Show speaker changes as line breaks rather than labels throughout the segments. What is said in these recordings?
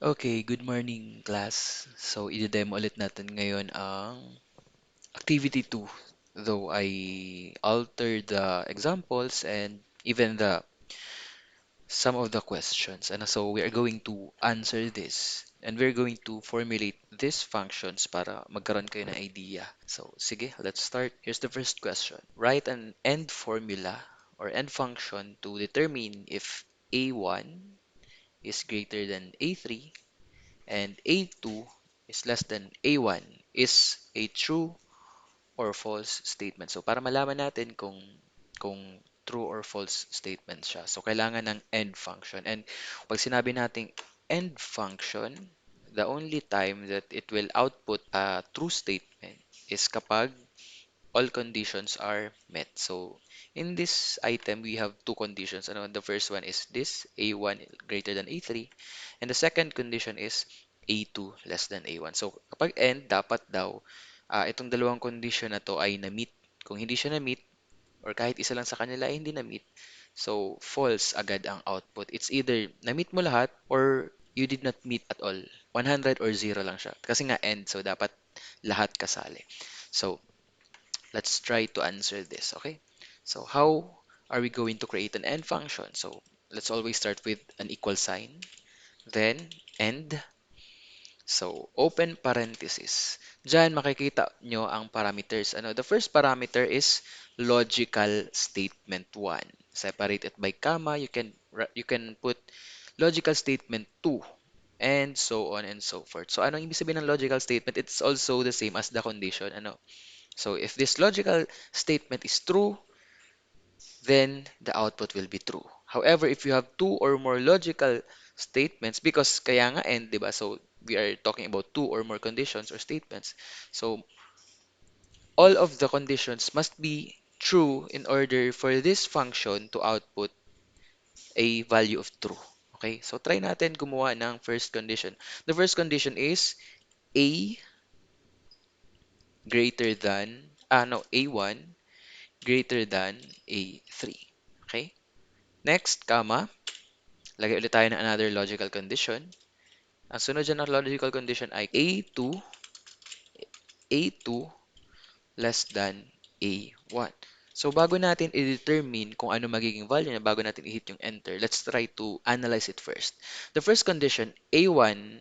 Okay, good morning class. So, i-demo ulit natin ngayon ang activity 2. Though I altered the examples and even the some of the questions. And so we are going to answer this and we're going to formulate these functions para magkaroon kayo ng idea. So, sige, let's start. Here's the first question. Write an end formula or end function to determine if A1 is greater than A3 and A2 is less than A1 is a true or false statement. So, para malaman natin kung true or false statement siya. So, kailangan ng end function. And pag sinabi nating end function, the only time that it will output a true statement is kapag all conditions are met. So, in this item, we have two conditions. Ano, the first one is this, A1 greater than A3. And the second condition is A2 less than A1. So, kapag end, dapat daw, itong dalawang condition na to ay na-meet. Kung hindi siya na-meet, or kahit isa lang sa kanila ay hindi na-meet, so false agad ang output. It's either na-meet mo lahat or you did not meet at all. 100 or 0 lang siya. Kasi nga end, so dapat lahat kasali. So, let's try to answer this, okay? So how are we going to create an end function? So let's always start with an equal sign, then end. So open parenthesis. Diyan makikita nyo ang parameters. Ano, the first parameter is logical statement 1. Separate it by comma. You can put logical statement 2 and so on and so forth. So ano ibig sabihin ng logical statement? It's also the same as the condition. Ano? So if this logical statement is true, then the output will be true. However, if you have two or more logical statements, because kaya nga end, di ba? So we are talking about two or more conditions or statements. So all of the conditions must be true in order for this function to output a value of true. Okay? So try natin gumawa ng first condition. The first condition is A greater than, no, A1 greater than A3. Okay? Next, comma, lagay ulit tayo ng another logical condition. Ang sunod dyan ng logical condition ay A2 less than A1. So, bago natin i-determine kung ano magiging value na bago natin i-hit yung enter, let's try to analyze it first. The first condition, A1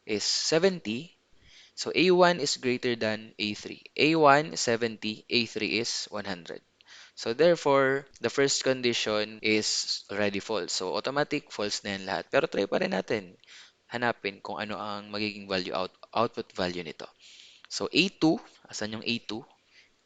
is 70. So, A1 is greater than A3. A1 is 70, A3 is 100. So therefore, the first condition is already false. So automatic false na yan lahat. Pero try pa rin natin hanapin kung ano ang magiging output value nito. So A2, asan yung A2?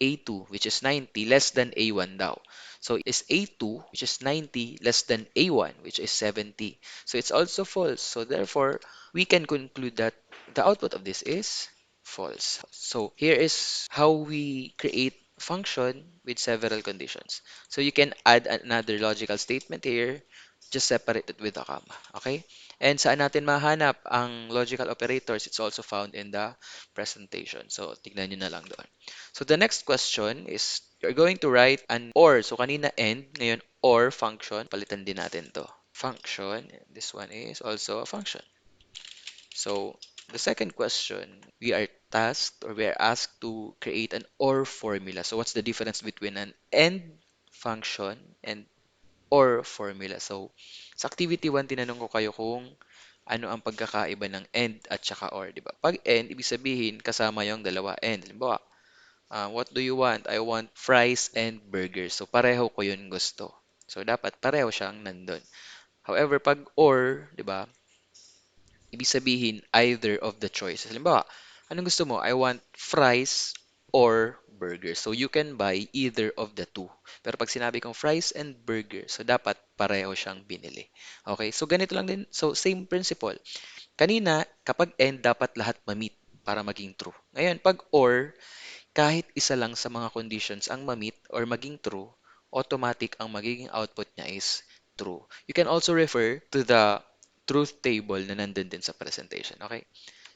A2 which is 90 less than A1 daw. So is A2 which is 90 less than A1 which is 70. So it's also false. So therefore, we can conclude that the output of this is false. So here is how we create function with several conditions. So you can add another logical statement here, just separate it with a comma. Okay? And saan natin mahanap ang logical operators? It's also found in the presentation. So tignan nyo na lang doon. So the next question is you're going to write an OR. So kanina end, ngayon OR function. Palitan din natin to. Function. This one is also a function. So the second question, we are tasked or we are asked to create an OR formula. So what's the difference between an end function and OR formula? So sa activity 1, tinanong ko kayo kung ano ang pagkakaiba ng end at saka OR, di ba? Pag end, ibig sabihin kasama yung dalawa end. Halimbawa, what do you want? I want fries and burgers. So, pareho ko yun gusto. So, dapat pareho siyang nandun. However, pag or, di ba, ibig sabihin either of the choices. Halimbawa, anong gusto mo? I want fries or burgers. So, you can buy either of the two. Pero pag sinabi kong fries and burgers, so dapat pareho siyang binili. Okay? So, ganito lang din. So, same principle. Kanina, kapag end, dapat lahat ma-meet para maging true. Ngayon, pag or, kahit isa lang sa mga conditions ang ma-meet or maging true, automatic ang magiging output niya is true. You can also refer to the truth table na nandun din sa presentation. Okay?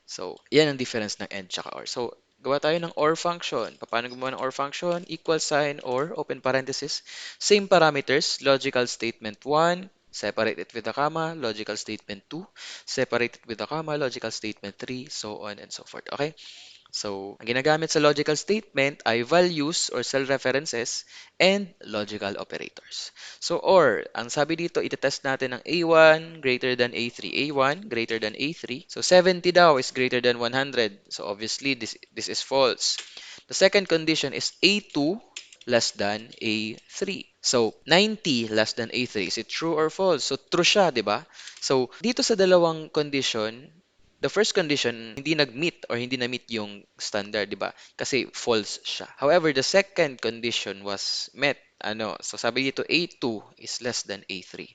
So, yan ang difference ng and tsaka or. So, gawa tayo ng or function. Paano gumawa ng or function? Equal sign or open parenthesis. Same parameters, logical statement 1, Separate it with a comma, logical statement 2. Separate it with a comma, logical statement 3, so on and so forth. Okay? So, ang ginagamit sa logical statement ay values or cell references and logical operators. So, or, ang sabi dito, itetest natin ang A1 greater than A3. A1 greater than A3. So, 70 daw is greater than 100. So, obviously, this is false. The second condition is A2 less than A3. So, 90 less than A3. Is it true or false? So, true siya, di ba? So, dito sa dalawang condition, the first condition, hindi nag-meet or hindi na-meet yung standard, di ba? Kasi false siya. However, the second condition was met. Ano? So, sabi dito, A2 is less than A3.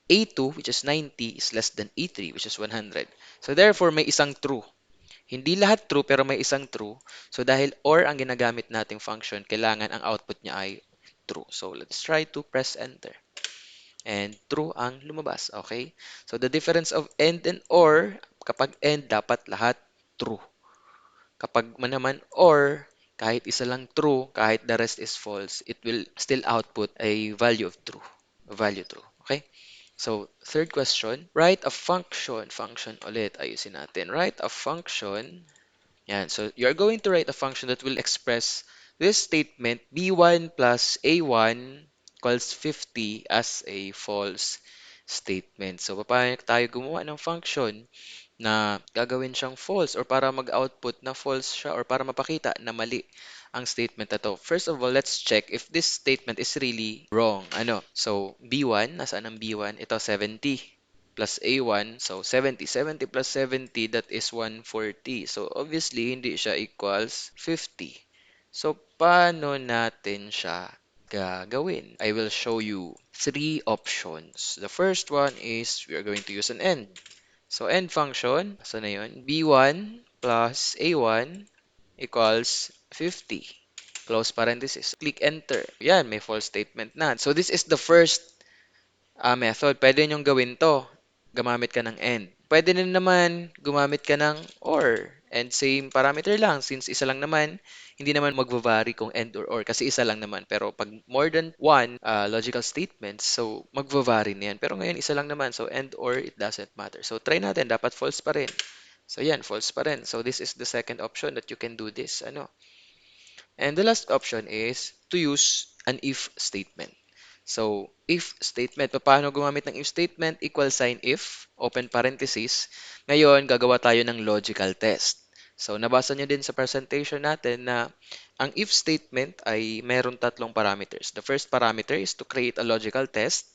A2, which is 90, is less than A3, which is 100. So, therefore, may isang true. Hindi lahat true, pero may isang true. So, dahil OR ang ginagamit nating function, kailangan ang output niya ay true. So, let's try to press enter. And true ang lumabas. Okay? So, the difference of AND and OR, kapag AND, dapat lahat true. Kapag man naman OR, kahit isa lang true, kahit the rest is false, it will still output a value of true. A value true. Okay? So, third question, write a function. Function ulit, ayusin natin. Write a function. Yan. So, you're going to write a function that will express this statement, B1 plus A1 equals 50 as a false statement. So, paano tayo gumawa ng function na gagawin siyang false or para mag-output na false siya or para mapakita na mali ang statement na to. First of all, let's check if this statement is really wrong. Ano? So, B1, nasaan ang B1? Ito, 70 plus A1. So, 70. 70 plus 70, that is 140. So, obviously, hindi siya equals 50. So, paano natin siya gagawin? I will show you three options. The first one is we are going to use an AND. So, end function, so na yun, B1 plus A1 equals 50. Close parenthesis. Click enter. Yan, may false statement na. So, this is the first method. Pwede nyong gawin to. Gumamit ka ng end. Pwede din naman gumamit ka ng or. And same parameter lang. Since isa lang naman, hindi naman magva-vary kung end or kasi isa lang naman. Pero pag more than one logical statements, so magva-vary na yan. Pero ngayon, isa lang naman. So end or, it doesn't matter. So try natin. Dapat false pa rin. So yan, false pa rin. So this is the second option that you can do this. Ano? And the last option is to use an if statement. So, if statement. Paano gumamit ng if statement? Equal sign if, open parenthesis. Ngayon, gagawa tayo ng logical test. So, nabasa nyo din sa presentation natin na ang if statement ay meron tatlong parameters. The first parameter is to create a logical test.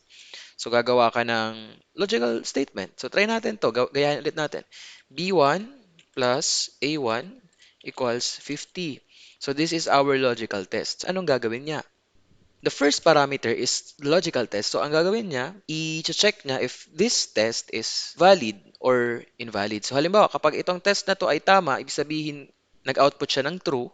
So, gagawa ka ng logical statement. So, try natin to. Gayahin ulit natin. B1 plus A1 equals 50. So, this is our logical test. Anong gagawin niya? The first parameter is logical test. So, ang gagawin niya, i-check niya if this test is valid or invalid. So, halimbawa, kapag itong test na to ay tama, ibig sabihin, nag-output siya ng true.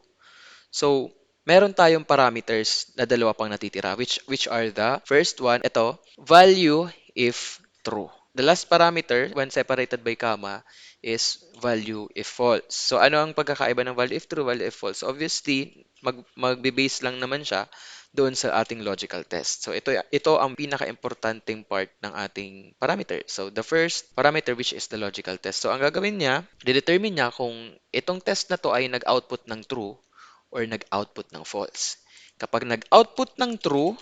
So, meron tayong parameters na dalawa pang natitira, which are the first one, ito, value if true. The last parameter, when separated by comma, is value if false. So, ano ang pagkakaiba ng value if true, value if false? Obviously, magbe-base lang naman siya doon sa ating logical test. So, ito ang pinaka-importanting part ng ating parameter. So, the first parameter, which is the logical test. So, ang gagawin niya, determine niya kung itong test na to ay nag-output ng true or nag-output ng false. Kapag nag-output ng true,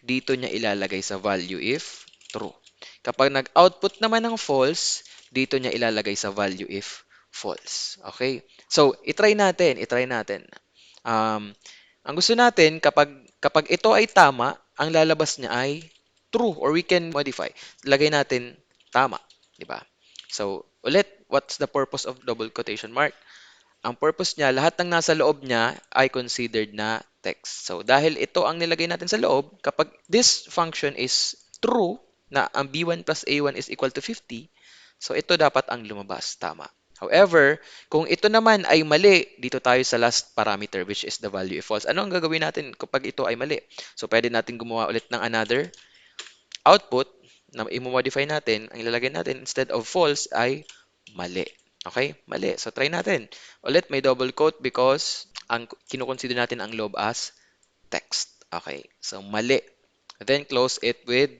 dito niya ilalagay sa value if true. Kapag nag-output naman ng false, dito niya ilalagay sa value if false. Okay? So, itry natin, itry natin. Ang gusto natin, kapag ito ay tama, ang lalabas niya ay true or we can modify. Lagay natin tama, di ba? So, ulit, what's the purpose of double quotation mark? Ang purpose niya, lahat ng nasa loob niya ay considered na text. So, dahil ito ang nilagay natin sa loob, kapag this function is true, na ang B1 plus A1 is equal to 50, so ito dapat ang lumabas. Tama. However, kung ito naman ay mali, dito tayo sa last parameter, which is the value if false. Ano ang gagawin natin kapag ito ay mali? So, pwede natin gumawa ulit ng another output na i-modify natin. Ang ilalagay natin instead of false ay mali. Okay? Mali. So, try natin. Ulit, may double quote because ang kinukonsider natin ang loob as text. Okay. So, mali. Then, close it with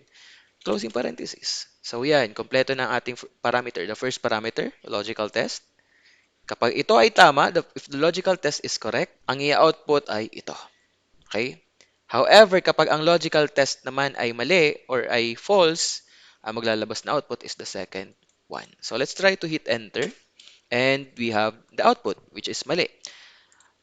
closing parenthesis. So yan, kompleto ng ating parameter. The first parameter, logical test. Kapag ito ay tama, if the logical test is correct, ang i-output ay ito. Okay? However, kapag ang logical test naman ay mali or ay false, ang maglalabas na output is the second one. So let's try to hit enter and we have the output which is mali.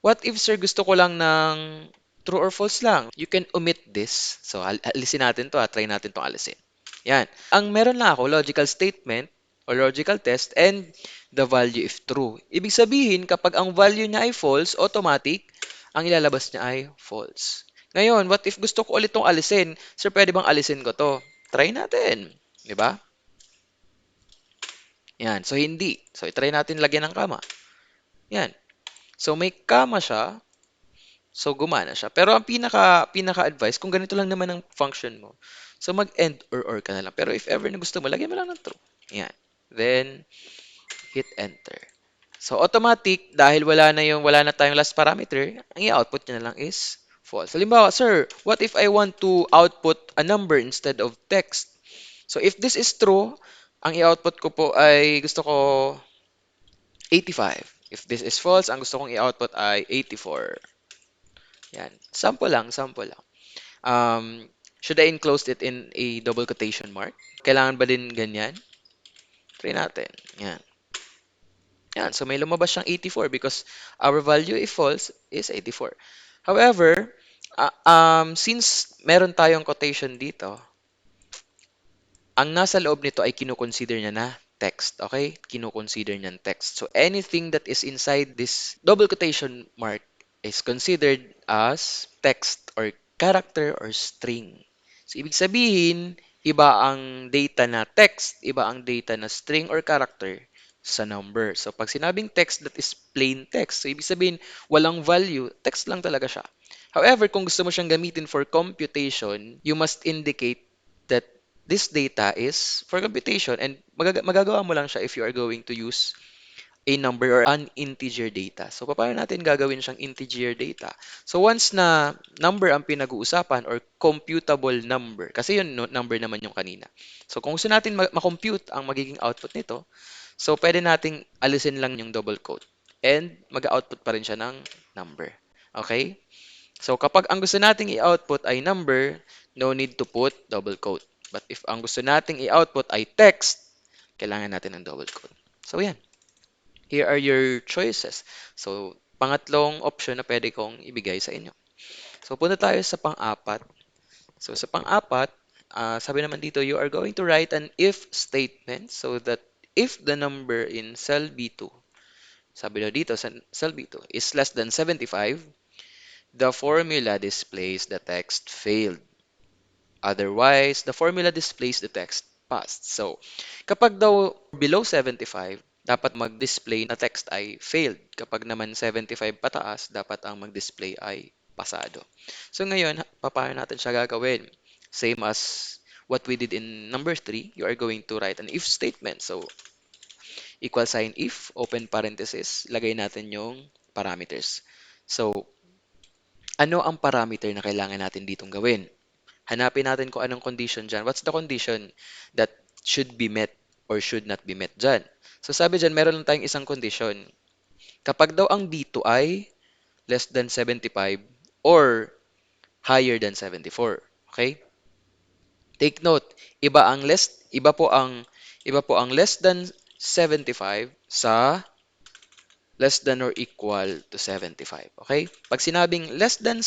What if, sir, gusto ko lang ng true or false lang? You can omit this. So, alisin natin to. Try natin tong alisin. Yan. Ang meron lang ako, logical statement or logical test and the value if true. Ibig sabihin, kapag ang value niya ay false, automatic, ang ilalabas niya ay false. Ngayon, what if gusto ko ulit tong alisin? Sir, pwede bang alisin ko to? Try natin. Di ba? Yan. So, hindi. So, try natin lagyan ng kama. Yan. So, may kama siya. So, gumana siya. Pero ang pinaka-advice, kung ganito lang naman ang function mo, so mag-end or ka na lang. Pero if ever na gusto mo, lagyan mo lang ng true. Yan. Then, hit enter. So, automatic, dahil wala na tayong last parameter, ang i-output niya na lang is false. Halimbawa, sir, what if I want to output a number instead of text? So, if this is true, ang i-output ko po ay gusto ko 85. If this is false, ang gusto kong i-output ay 84. Yan. Sample lang, sample lang. Should I enclose it in a double quotation mark? Kailangan ba din ganyan? Try natin. Yan. Yan. So may lumabas siyang 84 because our value if false is 84. However, since meron tayong quotation dito, ang nasa loob nito ay kino-consider niya na text. Okay? Kino-consider niyan text. So anything that is inside this double quotation mark is considered as text or character or string. So ibig sabihin, iba ang data na text, iba ang data na string or character sa number. So pag sinabing text, that is plain text. So ibig sabihin, walang value, text lang talaga siya. However, kung gusto mo siyang gamitin for computation, you must indicate that this data is for computation and magagawa mo lang siya if you are going to use a number or an integer data. So, paano natin gagawin siyang integer data? So, once na number ang pinag-uusapan or computable number, kasi yun number naman yung kanina. So, kung gusto natin ma-compute ang magiging output nito, so, pwede nating alisin lang yung double quote and mag-output pa rin siya ng number. Okay? So, kapag ang gusto nating i-output ay number, no need to put double quote. But if ang gusto nating i-output ay text, kailangan natin ng double quote. So, yan. Here are your choices. So, pangatlong option na pwede kong ibigay sa inyo. So, punta tayo sa pang-apat. So, sa pang-apat, sabi naman dito, you are going to write an if statement so that if the number in cell B2, sabi daw dito sa cell B2, is less than 75, the formula displays the text failed. Otherwise, the formula displays the text passed. So, kapag daw below 75, dapat mag-display na text ay failed. Kapag naman 75 pataas, dapat ang mag-display ay pasado. So, ngayon, paano natin siya gagawin? Same as what we did in number 3, you are going to write an if statement. So, equal sign if, open parenthesis, lagay natin yung parameters. So, ano ang parameter na kailangan natin ditong gawin? Hanapin natin kung anong condition dyan. What's the condition that should be met or should not be met dyan? So sabi dyan, meron lang tayong isang condition. Kapag daw ang B2 ay less than 75 or higher than 74. Okay? Take note, iba po ang less than 75 sa less than or equal to 75. Okay? Pag sinabing less than,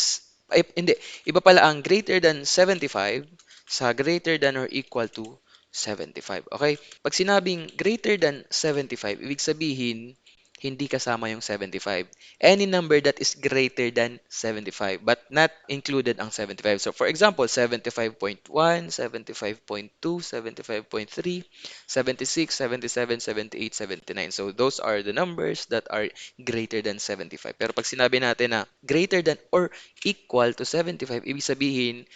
ay, hindi, iba pala ang greater than 75 sa greater than or equal to 75. Okay? Pag sinabing greater than 75, ibig sabihin, hindi kasama yung 75. Any number that is greater than 75, but not included ang 75. So, for example, 75.1, 75.2, 75.3, 76, 77, 78, 79. So, those are the numbers that are greater than 75. Pero pag sinabi natin na greater than or equal to 75, ibig sabihin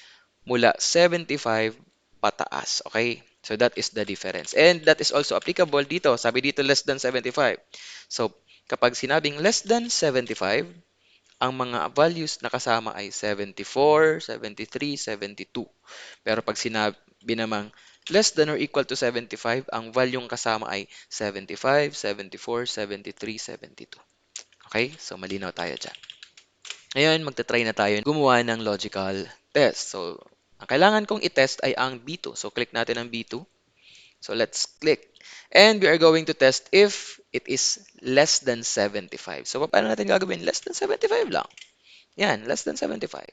mula 75 pataas. Okay? So, that is the difference. And that is also applicable dito. Sabi dito less than 75. So, kapag sinabing less than 75, ang mga values na kasama ay 74, 73, 72. Pero pag sinabi namang less than or equal to 75, ang valueng kasama ay 75, 74, 73, 72. Okay? So, malinaw tayo dyan. Ngayon, magta-try na tayo gumawa ng logical test. So, ang kailangan kong i-test ay ang B2. So, click natin ang B2. So, let's click. And we are going to test if it is less than 75. So, paano natin gagawin? Less than 75 lang. Yan, less than 75.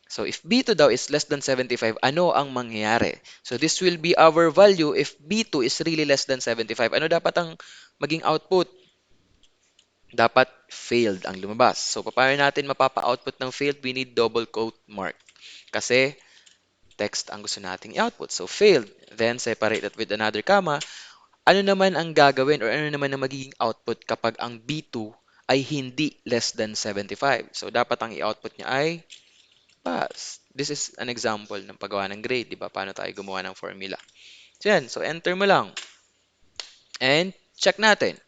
So, if B2 daw is less than 75, ano ang mangyayari? So, this will be our value if B2 is really less than 75. Ano dapat ang maging output? Dapat failed ang lumabas. So, paano natin mapapa-output ng failed? We need double quote mark. Kasi, text ang gusto nating i-output. So, failed. Then, separate it with another comma. Ano naman ang gagawin or ano naman ang magiging output kapag ang B2 ay hindi less than 75? So, dapat ang i-output niya ay pass. This is an example ng paggawa ng grade, di ba? Paano tayo gumawa ng formula. So, yan. So, enter mo lang. And, check natin.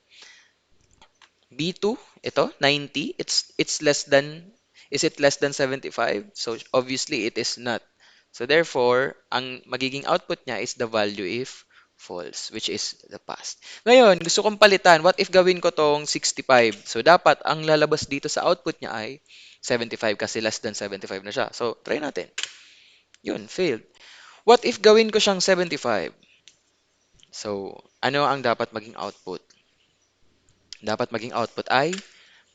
B2, ito, 90. It's less than, is it less than 75? So, obviously, it is not. So, therefore, ang magiging output niya is the value if false, which is the past. Ngayon, gusto kong palitan. What if gawin ko tong 65? So, dapat ang lalabas dito sa output niya ay 75 kasi less than 75 na siya. So, try natin. Yun, failed. What if gawin ko siyang 75? So, ano ang dapat maging output? Dapat maging output ay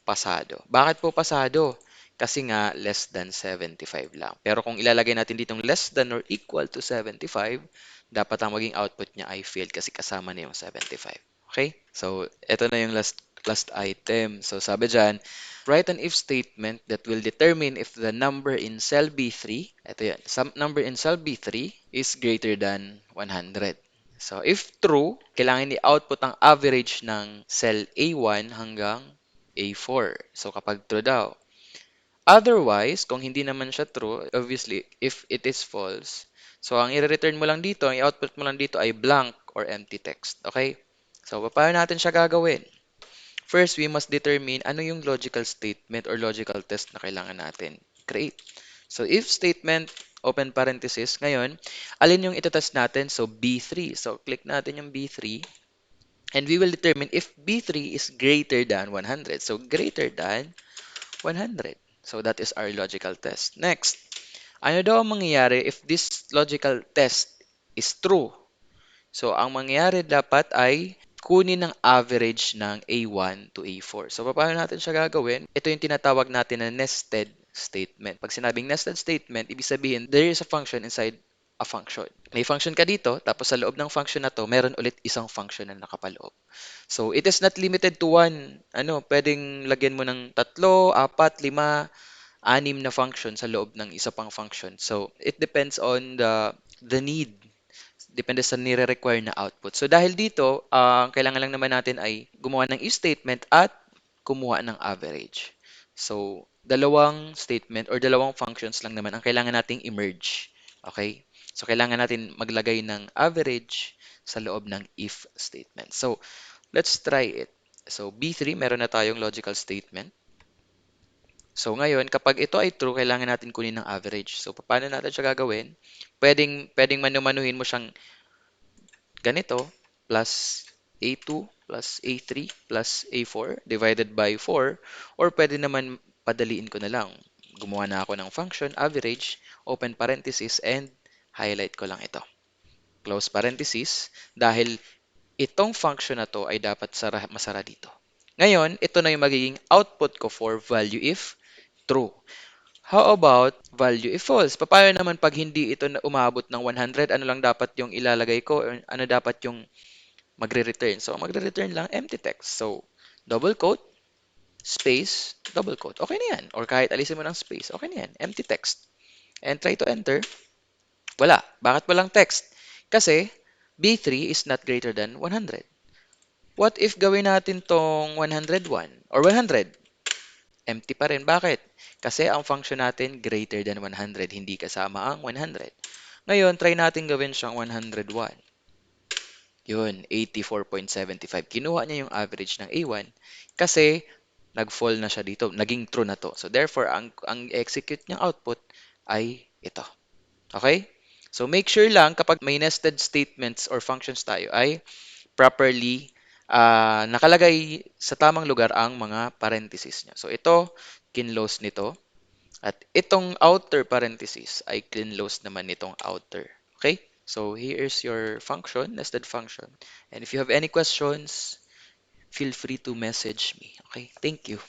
pasado. Bakit po pasado? Kasi nga less than 75 lang. Pero kung ilalagay natin ditong less than or equal to 75, dapat ang maging output niya ay failed kasi kasama na yung 75. Okay? So, ito na yung last item. So, sabi dyan, write an if statement that will determine if the number in cell B3, ito yan, some number in cell B3 is greater than 100. So, if true, kailangan i-output ang average ng cell A1 hanggang A4. So, kapag true daw. Otherwise, kung hindi naman siya true, obviously, if it is false, so ang i-return mo lang dito, ang i-output mo lang dito ay blank or empty text. Okay? So, paano natin siya gagawin? First, we must determine ano yung logical statement or logical test na kailangan natin create. So, if statement, open parenthesis, ngayon, alin yung itatest natin? So, B3. So, click natin yung B3. And we will determine if B3 is greater than 100. So, greater than 100. So, that is our logical test. Next, ano daw ang mangyayari if this logical test is true? So, ang mangyayari dapat ay kunin ng average ng A1 to A4. So, paano natin siya gagawin? Ito yung tinatawag natin na nested statement. Pag sinabing nested statement, ibig sabihin, there is a function inside a function. May function ka dito, tapos sa loob ng function na to, meron ulit isang function na nakapaloob. So, it is not limited to one. Pwedeng lagyan mo ng 3, 4, 5, 6 na function sa loob ng isa pang function. So, it depends on the need. Depende sa nire-require na output. So, dahil dito, ang kailangan lang naman natin ay gumawa ng if statement at kumuha ng average. So, dalawang statement or dalawang functions lang naman ang kailangan nating i-merge. Okay? So, kailangan natin maglagay ng average sa loob ng if statement. So, let's try it. So, B3, meron na tayong logical statement. So, ngayon, kapag ito ay true, kailangan natin kunin ng average. So, paano natin siya gagawin? Pwedeng manu-manuhin mo siyang ganito, plus A2 plus A3 plus A4 divided by 4, or pwede naman padaliin ko na lang. Gumawa na ako ng function, average, open parenthesis, and highlight ko lang ito. Close parenthesis, dahil itong function na to ay dapat masara dito. Ngayon, ito na yung magiging output ko for value if true. How about value if false? Paano naman pag hindi ito na umabot ng 100, ano lang dapat yung ilalagay ko? Or ano dapat yung magre-return? So, magre-return lang empty text. So, double quote, space, double quote. Okay na yan. Or kahit alisin mo ng space, okay na yan. Empty text. And try to enter. Wala. Bakit walang text? Kasi B3 is not greater than 100. What if gawin natin tong 101 or 100? Empty pa rin. Bakit? Kasi ang function natin greater than 100, hindi kasama ang 100. Ngayon, try natin gawin siyang 101. Yun, 84.75. Kinuha niya yung average ng A1 kasi nag-fall na siya dito. Naging true na to. So, therefore, ang execute niyang output ay ito. Okay? So make sure lang kapag may nested statements or functions tayo ay properly nakalagay sa tamang lugar ang mga parentheses niya. So ito, kinlose nito. At itong outer parenthesis ay close naman nitong outer. Okay? So here is your function, nested function. And if you have any questions, feel free to message me. Okay? Thank you.